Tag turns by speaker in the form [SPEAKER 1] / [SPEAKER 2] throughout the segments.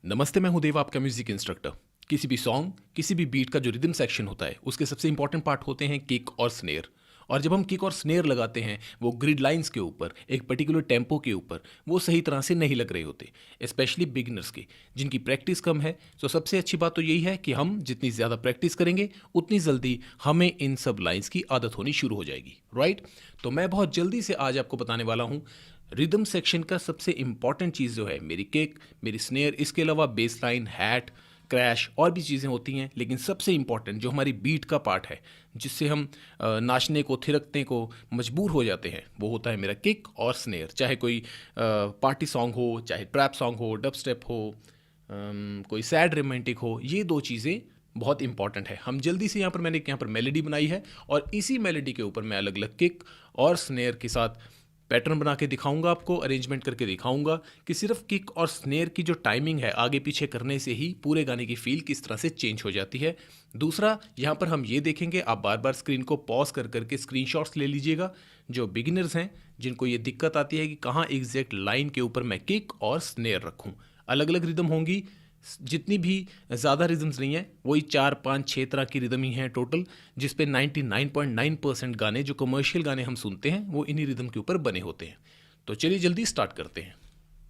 [SPEAKER 1] नमस्ते, मैं हूं देव, आपका म्यूजिक इंस्ट्रक्टर। किसी भी सॉन्ग, किसी भी बीट का जो रिदम सेक्शन होता है, उसके सबसे इंपॉर्टेंट पार्ट होते हैं किक और स्नेयर। और जब हम किक और स्नेयर लगाते हैं, वो ग्रिड लाइंस के ऊपर, एक पर्टिकुलर टेम्पो के ऊपर, वो सही तरह से नहीं लग रहे होते, स्पेशली बिगिनर्स के, जिनकी प्रैक्टिस कम है। तो सबसे अच्छी बात तो यही है कि हम जितनी ज़्यादा प्रैक्टिस करेंगे, उतनी जल्दी हमें इन सब लाइंस की आदत होनी शुरू हो जाएगी, राइट? तो मैं बहुत जल्दी से आज आपको बताने वाला हूँ रिदम सेक्शन का सबसे इंपॉर्टेंट चीज़ जो है, मेरी किक, मेरी स्नेयर, इसके अलावा बेस लाइन, हैट, क्रैश और भी चीज़ें होती हैं, लेकिन सबसे इंपॉर्टेंट जो हमारी बीट का पार्ट है, जिससे हम नाचने को, थिरकने को मजबूर हो जाते हैं, वो होता है मेरा किक और स्नेयर। चाहे कोई पार्टी सॉन्ग हो, चाहे ट्रैप सॉन्ग हो, डब स्टेप हो, कोई सैड रोमांटिक हो, ये दो चीज़ें बहुत इंपॉर्टेंट है। हम जल्दी से मैंने यहाँ पर मेलोडी बनाई है, और इसी मेलोडी के ऊपर मैं अलग अलग किक और स्नेयर के साथ पैटर्न बना के दिखाऊंगा, आपको अरेंजमेंट करके दिखाऊंगा कि सिर्फ किक और स्नेयर की जो टाइमिंग है, आगे पीछे करने से ही पूरे गाने की फील किस तरह से चेंज हो जाती है। दूसरा, यहाँ पर हम ये देखेंगे, आप बार बार स्क्रीन को पॉज कर करके स्क्रीनशॉट्स ले लीजिएगा। जो बिगिनर्स हैं, जिनको ये दिक्कत आती है कि कहाँ एग्जैक्ट लाइन के ऊपर मैं किक और स्नेयर रखूँ, अलग अलग रिदम होंगी, जितनी भी ज़्यादा रिदम्स नहीं हैं, वही 4, 5, 6 तरह की रिदम ही हैं टोटल, जिस पे 99.9% गाने, जो कमर्शियल गाने हम सुनते हैं, वो इन्हीं रिदम के ऊपर बने होते हैं। तो चलिए जल्दी स्टार्ट करते हैं।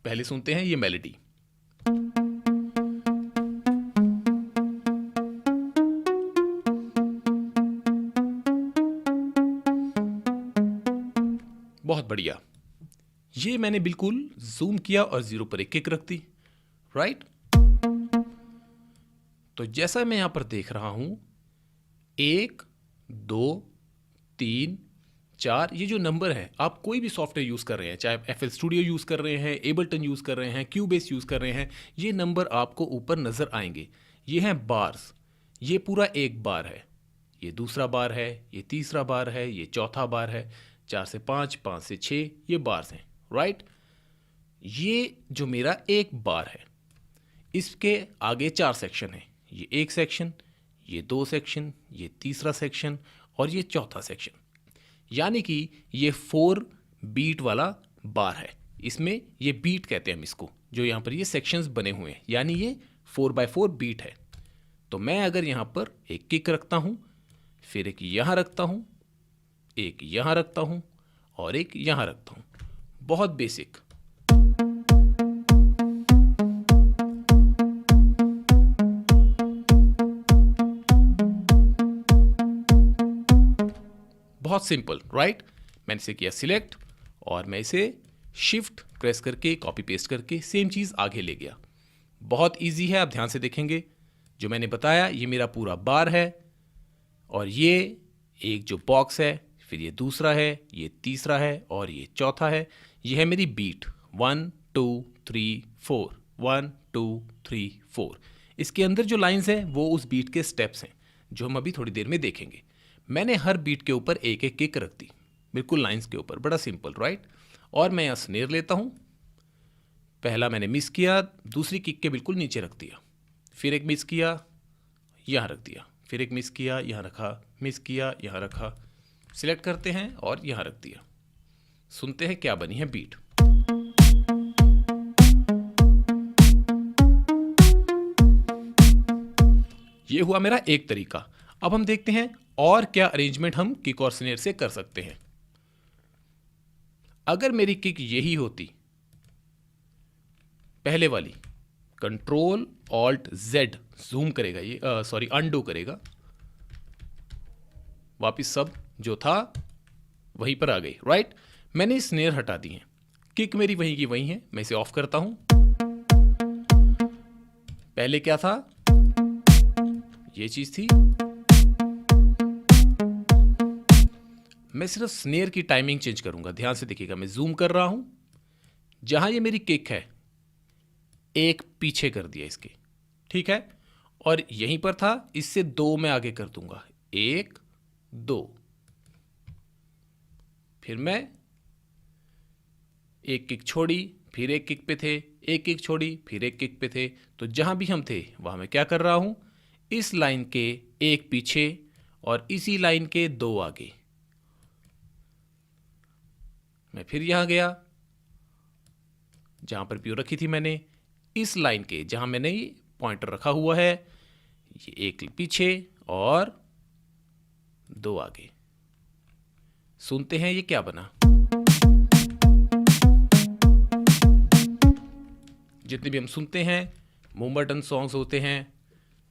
[SPEAKER 1] पहले सुनते हैं ये मेलोडी। बहुत बढ़िया। ये मैंने बिल्कुल जूम किया और जीरो पर एक किक रख दी, राइट? तो जैसा मैं यहां पर देख रहा हूं, 1, 2, 3, 4, ये जो नंबर है, आप कोई भी सॉफ्टवेयर यूज़ कर रहे हैं, चाहे FL स्टूडियो यूज़ कर रहे हैं, एबल्टन यूज़ कर रहे हैं, क्यूबेस यूज़ कर रहे हैं, ये नंबर आपको ऊपर नज़र आएंगे। ये हैं बार्स। ये पूरा एक बार है, ये दूसरा बार है, ये तीसरा बार है, ये चौथा बार है, 4 से 5, 5 से 6, ये बार्स हैं, राइट? ये जो मेरा एक बार है, इसके आगे 4 सेक्शन हैं। ये एक सेक्शन, ये 2 सेक्शन, ये तीसरा सेक्शन और ये चौथा सेक्शन। यानी कि ये 4 बीट वाला बार है। इसमें ये बीट कहते हैं हम इसको, जो यहाँ पर ये सेक्शंस बने हुए हैं, यानी ये 4x4 बीट है। तो मैं अगर यहाँ पर एक किक रखता हूँ, फिर एक यहाँ रखता हूँ, एक यहाँ रखता हूँ और एक यहाँ रखता हूँ, बहुत बेसिक। बहुत सिंपल, राइट? मैंने इसे किया सिलेक्ट और मैं इसे शिफ्ट प्रेस करके कॉपी पेस्ट करके सेम चीज़ आगे ले गया। बहुत इजी है, आप ध्यान से देखेंगे। जो मैंने बताया, ये मेरा पूरा बार है, और ये एक जो बॉक्स है, फिर ये दूसरा है, ये तीसरा है और ये चौथा है। ये है मेरी बीट 1 2 3 4, 1 2 3 4। इसके अंदर जो लाइंस हैं, वो उस बीट के स्टेप्स हैं, जो हम अभी थोड़ी देर में देखेंगे। मैंने हर बीट के ऊपर एक एक किक रख दी, बिल्कुल लाइंस के ऊपर, बड़ा सिंपल, राइट? और मैं यहाँ स्नेयर लेता हूँ। पहला मैंने मिस किया, दूसरी किक के बिल्कुल नीचे रख दिया, फिर एक मिस किया, यहाँ रख दिया, फिर एक मिस किया, यहाँ रखा, मिस किया, यहाँ रखा, सिलेक्ट करते हैं और यहाँ रख दिया। सुनते हैं क्या बनी है बीट। ये हुआ मेरा एक तरीका। अब हम देखते हैं और क्या अरेंजमेंट हम किक और स्नेयर से कर सकते हैं। अगर मेरी किक यही होती, पहले वाली, कंट्रोल ऑल्ट जेड जूम करेगा, ये सॉरी अनडू करेगा, वापिस सब जो था वहीं पर आ गई, राइट? मैंने स्नेयर हटा दी है, किक मेरी वहीं की वहीं है। मैं इसे ऑफ करता हूं। पहले क्या था, ये चीज थी। मैं सिर्फ स्नेयर की टाइमिंग चेंज करूंगा, ध्यान से देखिएगा। मैं जूम कर रहा हूं, जहां ये मेरी किक है, एक पीछे कर दिया इसके, ठीक है? और यहीं पर था, इससे 2 मैं आगे कर दूंगा, 1 2। फिर मैं एक किक छोड़ी, फिर एक किक पे थे, एक किक छोड़ी, फिर एक किक पे थे। तो जहां भी हम थे, वहां मैं क्या कर रहा हूं, इस लाइन के एक पीछे और इसी लाइन के 2 आगे मैं फिर यहाँ गया जहाँ पर प्यू रखी थी मैंने, इस लाइन के जहाँ मैंने ये पॉइंटर रखा हुआ है, ये एक पीछे और 2 आगे। सुनते हैं ये क्या बना। जितने भी हम सुनते हैं मोमबटन सॉन्ग्स होते हैं,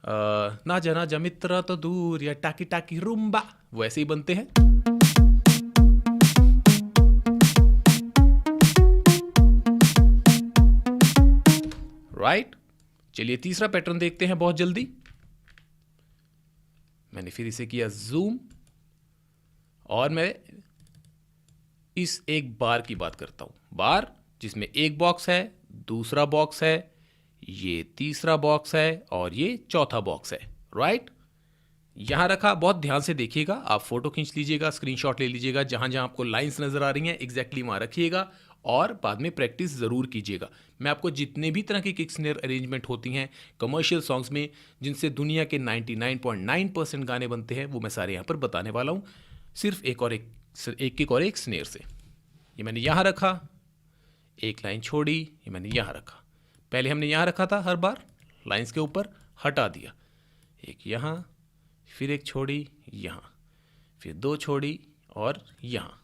[SPEAKER 1] ना जना जा मित्र तो दूर या टाकी टाकी रूम्बा, वो ऐसे ही बनते हैं। राइट। चलिए तीसरा पैटर्न देखते हैं बहुत जल्दी। मैंने फिर इसे किया जूम और मैं इस एक बार की बात करता हूं। बार जिसमें एक बॉक्स है, दूसरा बॉक्स है, ये तीसरा बॉक्स है और ये चौथा बॉक्स है। राइट। यहां रखा, बहुत ध्यान से देखिएगा, आप फोटो खींच लीजिएगा, स्क्रीनशॉट ले लीजिएगा, जहां जहां आपको लाइंस नजर आ रही हैं एग्जैक्टली वहां रखिएगा और बाद में प्रैक्टिस जरूर कीजिएगा। मैं आपको जितने भी तरह की किक स्नेयर अरेंजमेंट होती हैं कमर्शियल सॉन्ग्स में, जिनसे दुनिया के 99.9% गाने बनते हैं, वो मैं सारे यहां पर बताने वाला हूं, सिर्फ एक किक और एक स्नेयर से। ये मैंने यहां रखा, एक लाइन छोड़ी, ये मैंने यहां रखा। पहले हमने यहां रखा था, हर बार लाइंस के ऊपर हटा दिया, एक यहां, फिर एक छोड़ी यहां, फिर 2 छोड़ी और यहां।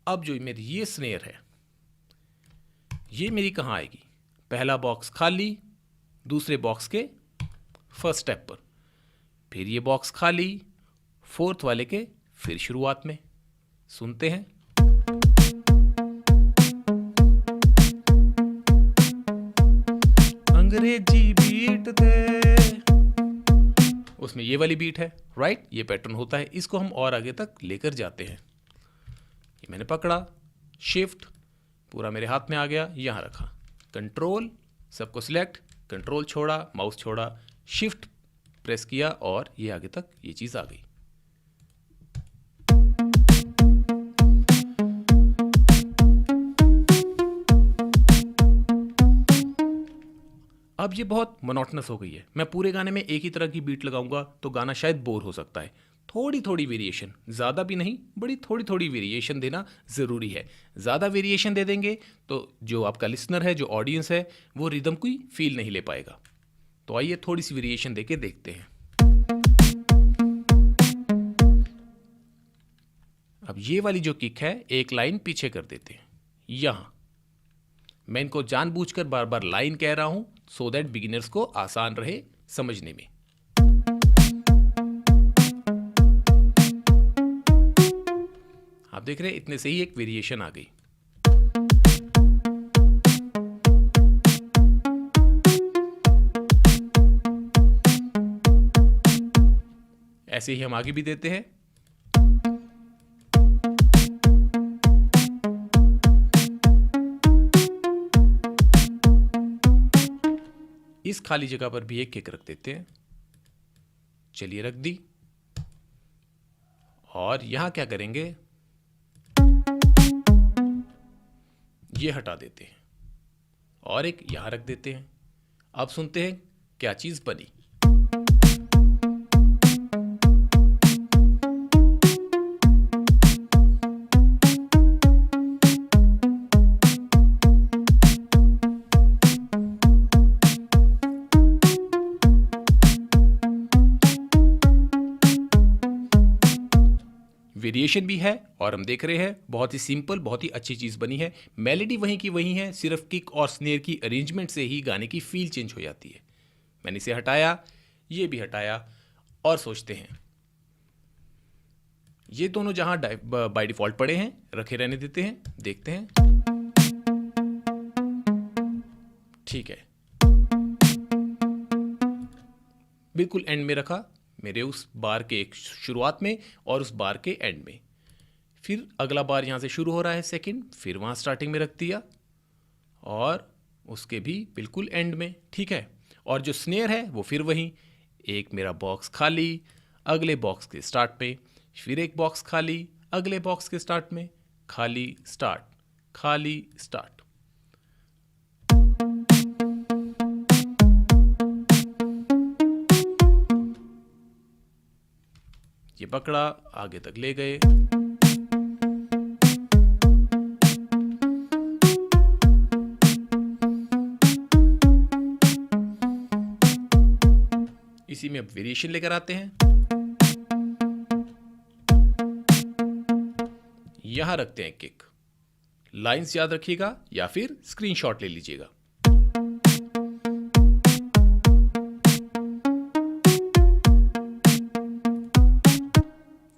[SPEAKER 1] अब जो मेरी ये स्नेयर है, ये मेरी कहां आएगी? पहला बॉक्स खाली, दूसरे बॉक्स के फर्स्ट स्टेप पर, फिर ये बॉक्स खाली, फोर्थ वाले के फिर शुरुआत में। सुनते हैं। अंग्रेजी बीट दे, उसमें ये वाली बीट है। राइट। ये पैटर्न होता है, इसको हम और आगे तक लेकर जाते हैं। ये मैंने पकड़ा, शिफ्ट पूरा मेरे हाथ में आ गया, यहां रखा, कंट्रोल सबको सिलेक्ट, कंट्रोल छोड़ा, माउस छोड़ा, शिफ्ट प्रेस किया और ये आगे तक ये चीज आ गई। अब ये बहुत मोनोटनस हो गई है। मैं पूरे गाने में एक ही तरह की बीट लगाऊंगा तो गाना शायद बोर हो सकता है। थोड़ी थोड़ी वेरिएशन, ज़्यादा भी नहीं, बड़ी थोड़ी थोड़ी वेरिएशन देना ज़रूरी है। ज़्यादा वेरिएशन दे देंगे तो जो आपका लिसनर है, जो ऑडियंस है, वो रिदम कोई फील नहीं ले पाएगा। तो आइए थोड़ी सी वेरिएशन देके देखते हैं। अब ये वाली जो किक है, एक लाइन पीछे कर देते हैं। यहां मैं इनको जानबूझकर बार बार लाइन कह रहा हूं सो दैट बिगिनर्स को आसान रहे समझने में। आप देख रहे हैं, इतने से ही एक वेरिएशन आ गई। ऐसे ही हम आगे भी देते हैं। इस खाली जगह पर भी एक किक रख देते हैं। चलिए रख दी। और यहां क्या करेंगे, ये हटा देते हैं और एक यहां रख देते हैं। अब सुनते हैं क्या चीज बनी। वेरिएशन भी है और हम देख रहे हैं बहुत ही सिंपल, बहुत ही अच्छी चीज़ बनी है। मेलोडी वहीं की वहीं है, सिर्फ किक और स्नेयर की अरेंजमेंट से ही गाने की फील चेंज हो जाती है। मैंने इसे हटाया, ये भी हटाया और सोचते हैं। ये दोनों जहां बाय डिफॉल्ट पड़े हैं रखे रहने देते हैं, देखते हैं। ठीक है, बिल्कुल एंड में रखा, मेरे उस बार के एक शुरुआत में और उस बार के एंड में। फिर अगला बार यहां से शुरू हो रहा है सेकंड, फिर वहां स्टार्टिंग में रख दिया और उसके भी बिल्कुल एंड में। ठीक है। और जो स्नेयर है वो फिर वही, एक मेरा बॉक्स खाली, अगले बॉक्स के स्टार्ट में, फिर एक बॉक्स खाली, अगले बॉक्स के स्टार्ट में, खाली स्टार्ट, खाली स्टार्ट। ये पकड़ा, आगे तक ले गए। इसी में अब वेरिएशन लेकर आते हैं। यहां रखते हैं किक। लाइंस याद रखिएगा या फिर स्क्रीनशॉट ले लीजिएगा।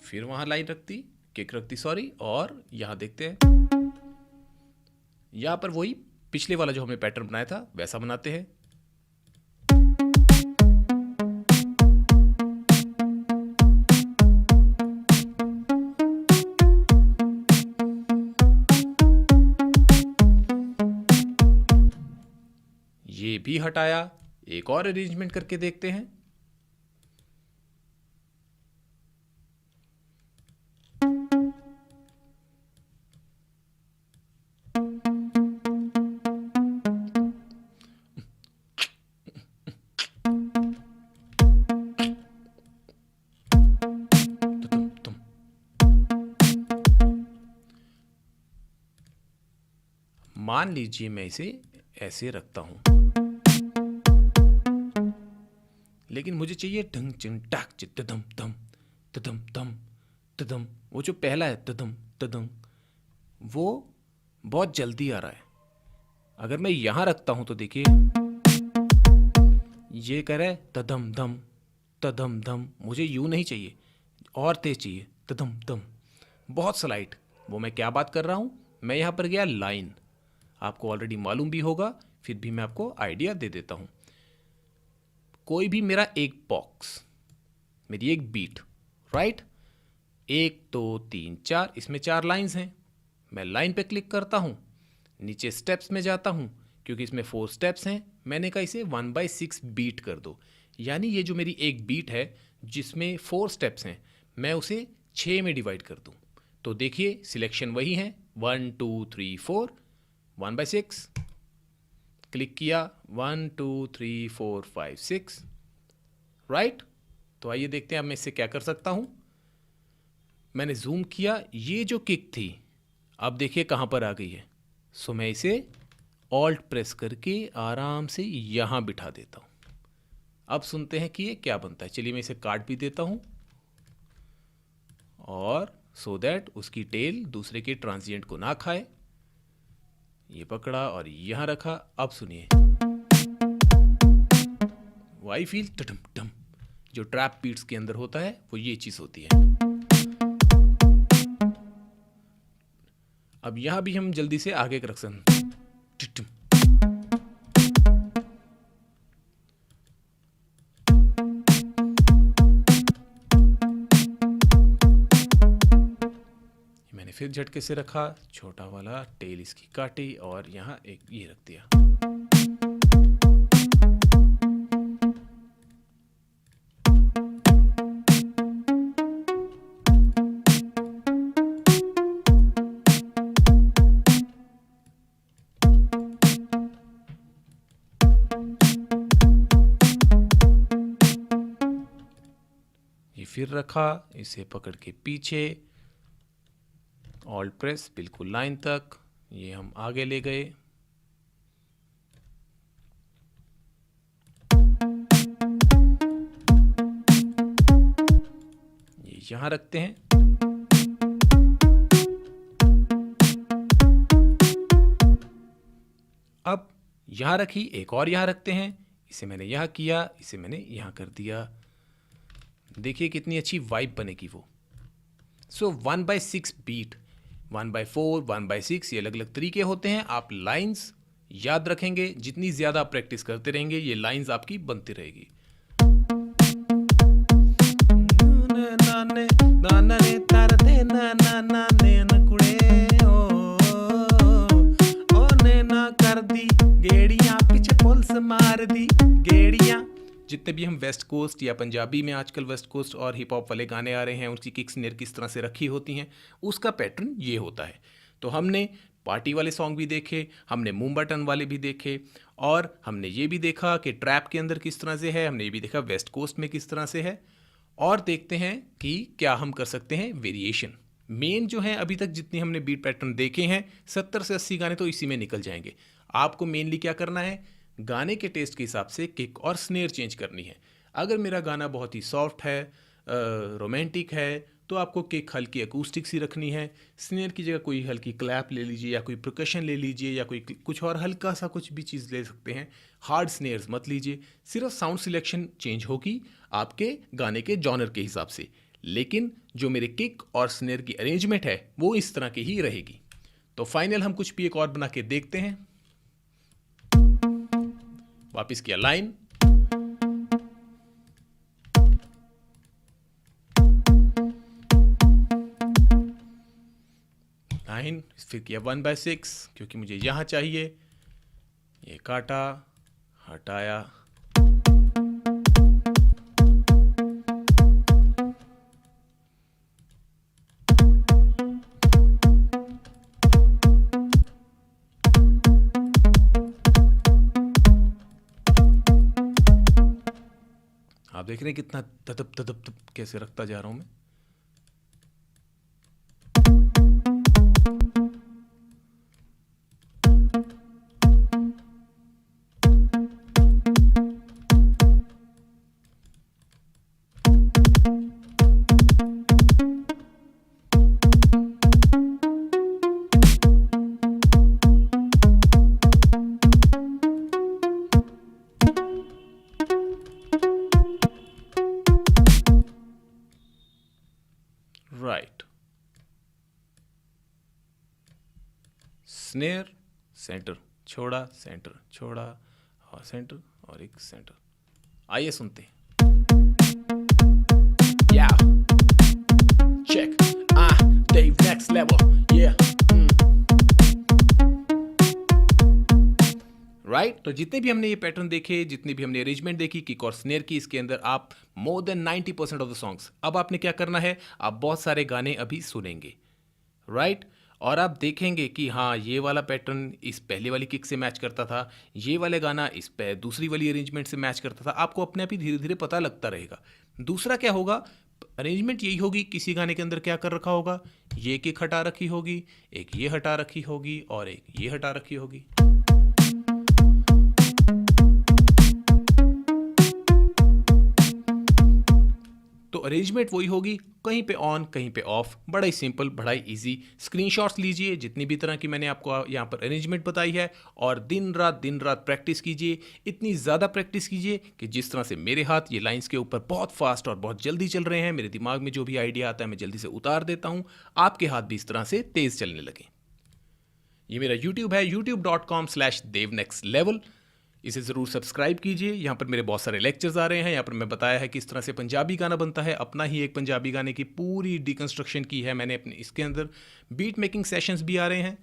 [SPEAKER 1] फिर वहां लाइन रखती, किक रखती सॉरी, और यहां देखते हैं यहां पर वही पिछले वाला जो हमने पैटर्न बनाया था वैसा बनाते हैं। ये भी हटाया, एक और अरेंजमेंट करके देखते हैं। मान लीजिए मैं इसे ऐसे रखता हूं, लेकिन मुझे चाहिए ढंग चिन टाक चित तदम तम तदम तम तदम। वो जो पहला है तदम तदम, वो बहुत जल्दी आ रहा है। अगर मैं यहां रखता हूं तो देखिए ये कह रहा है तदम धम तदम धम। मुझे यूं नहीं चाहिए, और तेज चाहिए, तदम तम, बहुत स्लाइट। वो मैं क्या बात कर रहा हूं, मैं यहां पर गया लाइन। आपको ऑलरेडी मालूम भी होगा, फिर भी मैं आपको आइडिया दे देता हूं। कोई भी मेरा एक बॉक्स, मेरी एक बीट, राइट, 1 2 3 4, इसमें 4 लाइंस हैं। मैं लाइन पे क्लिक करता हूं, नीचे स्टेप्स में जाता हूं, क्योंकि इसमें 4 स्टेप्स हैं। मैंने कहा इसे 1/6 बीट कर दो, यानी ये जो मेरी एक बीट है जिसमें 4 स्टेप्स हैं, मैं उसे 6 में डिवाइड कर दूं। तो देखिए सिलेक्शन वही है, 1 2 3 4, 1/6, क्लिक किया, 1 2 3 4 5 6, राइट। तो आइए देखते हैं अब मैं इससे क्या कर सकता हूं। मैंने जूम किया, ये जो किक थी अब देखिए कहां पर आ गई है। सो मैं इसे ऑल्ट प्रेस करके आराम से यहां बिठा देता हूं। अब सुनते हैं कि ये क्या बनता है। चलिए मैं इसे काट भी देता हूं, और सो दैट उसकी टेल दूसरे के ट्रांजिएंट को ना खाए। ये पकड़ा और यहां रखा। अब सुनिए, वाई फील टटम टम, जो ट्रैप बीट्स के अंदर होता है वो ये चीज होती है। अब यहां भी हम जल्दी से आगे का रख मैंने फिर झटके से रखा, छोटा वाला टेल इसकी काटी और यहां एक ये रख दिया। ये फिर रखा, इसे पकड़ के पीछे ऑल्ट प्रेस बिल्कुल लाइन तक, ये हम आगे ले गए। ये यहां रखते हैं। अब यहां रखी, एक और यहां रखते हैं। इसे मैंने यहां किया, इसे मैंने यहां कर दिया। देखिए कितनी अच्छी वाइब बनेगी वो। सो 1/6 बीट, 1/4, 1/6, ये अलग अलग तरीके होते हैं। आप लाइंस याद रखेंगे, जितनी ज्यादा आप प्रैक्टिस करते रहेंगे ये लाइंस आपकी बनती रहेगी। जितने भी हम वेस्ट कोस्ट या पंजाबी में आजकल वेस्ट कोस्ट और हिप हॉप वाले गाने आ रहे हैं, उनकी किक स्नेयर किस तरह से रखी होती हैं, उसका पैटर्न ये होता है। तो हमने पार्टी वाले सॉन्ग भी देखे, हमने मुंबटन वाले भी देखे, और हमने ये भी देखा कि ट्रैप के अंदर किस तरह से है, हमने ये भी देखा वेस्ट कोस्ट में किस तरह से है। और देखते हैं कि क्या हम कर सकते हैं वेरिएशन। मेन जो है अभी तक जितनी हमने बीट पैटर्न देखे हैं, 70 से 80 गाने तो इसी में निकल जाएंगे। आपको मेनली क्या करना है, गाने के टेस्ट के हिसाब से किक और स्नेयर चेंज करनी है। अगर मेरा गाना बहुत ही सॉफ्ट है, रोमांटिक है, तो आपको किक हल्की अकूस्टिक सी रखनी है। स्नेयर की जगह कोई हल्की क्लैप ले लीजिए या कोई परकशन ले लीजिए या कोई कुछ और हल्का सा कुछ भी चीज़ ले सकते हैं। हार्ड स्नेयर्स मत लीजिए। सिर्फ साउंड सिलेक्शन चेंज होगी आपके गाने के जॉनर के हिसाब से, लेकिन जो मेरे किक और स्नेयर की अरेंजमेंट है वो इस तरह की ही रहेगी। तो फाइनल हम कुछ भी एक और बना के देखते हैं। वापस किया लाइन, फिर किया 1/6 क्योंकि मुझे यहां चाहिए, ये काटा, हटाया, आप देख रहे हैं कितना तदप तदप तदप कैसे रखता जा रहा हूं मैं। राइट, स्नेयर सेंटर छोड़ा, सेंटर छोड़ा और सेंटर और एक सेंटर। आइए सुनते हैं। या check Dave next level, yeah. Right, तो जितने भी हमने ये पैटर्न देखे, जितनी भी हमने अरेंजमेंट देखी किक और स्नेयर की, इसके अंदर आप more than 90% of the songs, अब आपने क्या करना है, आप बहुत सारे गाने अभी सुनेंगे, राइट, और आप देखेंगे कि हाँ ये वाला पैटर्न इस पहले वाली किक से मैच करता था, ये वाले गाना इस पे दूसरी वाली अरेंजमेंट से मैच करता था। आपको अपने आप ही धीरे धीरे पता लगता रहेगा। दूसरा क्या होगा, अरेंजमेंट यही होगी, किसी गाने के अंदर क्या कर रखा होगा, ये किक हटा रखी होगी, एक ये हटा रखी होगी और एक ये हटा रखी होगी। तो अरेंजमेंट वही होगी, कहीं पे ऑन कहीं पे ऑफ, बड़ा ही सिंपल, बड़ा ही इजी। स्क्रीनशॉट्स लीजिए जितनी भी तरह की मैंने आपको यहाँ पर अरेंजमेंट बताई है, और दिन रात प्रैक्टिस कीजिए। इतनी ज़्यादा प्रैक्टिस कीजिए कि जिस तरह से मेरे हाथ ये लाइंस के ऊपर बहुत फास्ट और बहुत जल्दी चल रहे हैं, मेरे दिमाग में जो भी आइडिया आता है मैं जल्दी से उतार देता हूँ, आपके हाथ भी इस तरह से तेज़ चलने लगे। ये मेरा YouTube है, youtube.com/devnextlevel। इसे ज़रूर सब्सक्राइब कीजिए। यहाँ पर मेरे बहुत सारे लेक्चर्स आ रहे हैं। यहाँ पर मैं बताया है कि किस तरह से पंजाबी गाना बनता है। अपना ही एक पंजाबी गाने की पूरी डिकंस्ट्रक्शन की है मैंने अपने। इसके अंदर बीट मेकिंग सेशंस भी आ रहे हैं,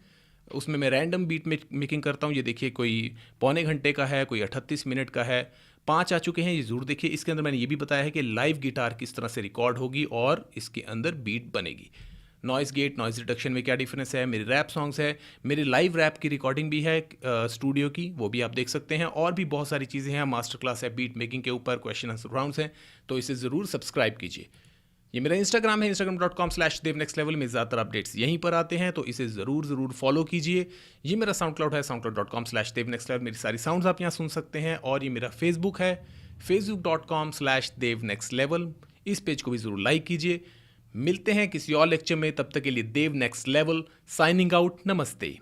[SPEAKER 1] उसमें मैं रैंडम बीट मेकिंग करता हूँ। ये देखिए, कोई पौने घंटे का है, कोई 38 मिनट का है, 5 आ चुके हैं, ये ज़रूर देखिए। इसके अंदर मैंने ये भी बताया है कि लाइव गिटार किस तरह से रिकॉर्ड होगी और इसके अंदर बीट बनेगी। नॉइज़ गेट, नॉइज़ रिडक्शन में क्या डिफरेंस है, मेरे रैप सॉन्ग्स है, मेरे लाइव रैप की रिकॉर्डिंग भी है स्टूडियो की, वो भी आप देख सकते हैं। और भी बहुत सारी चीज़ें हैं, मास्टर क्लास है बीट मेकिंग के ऊपर, क्वेश्चन आंसर राउंड्स हैं, तो इसे ज़रूर सब्सक्राइब कीजिए। ये मेरा इंस्टाग्राम है, instagram.com/devnextlevel में ज़्यादातर अपडेट्स यहीं पर आते हैं, तो इसे ज़रूर फॉलो कीजिए। ये मेरा साउंड क्लाउड है, soundcloud.com/devnextlevel, मेरी सारी साउंड्स आप यहाँ सुन सकते हैं। और ये मेरा फेसबुक है, facebook.com/devnextlevel, इस पेज को भी ज़रूर लाइक कीजिए। मिलते हैं किसी और लेक्चर में, तब तक के लिए देव नेक्स्ट लेवल साइनिंग आउट। नमस्ते।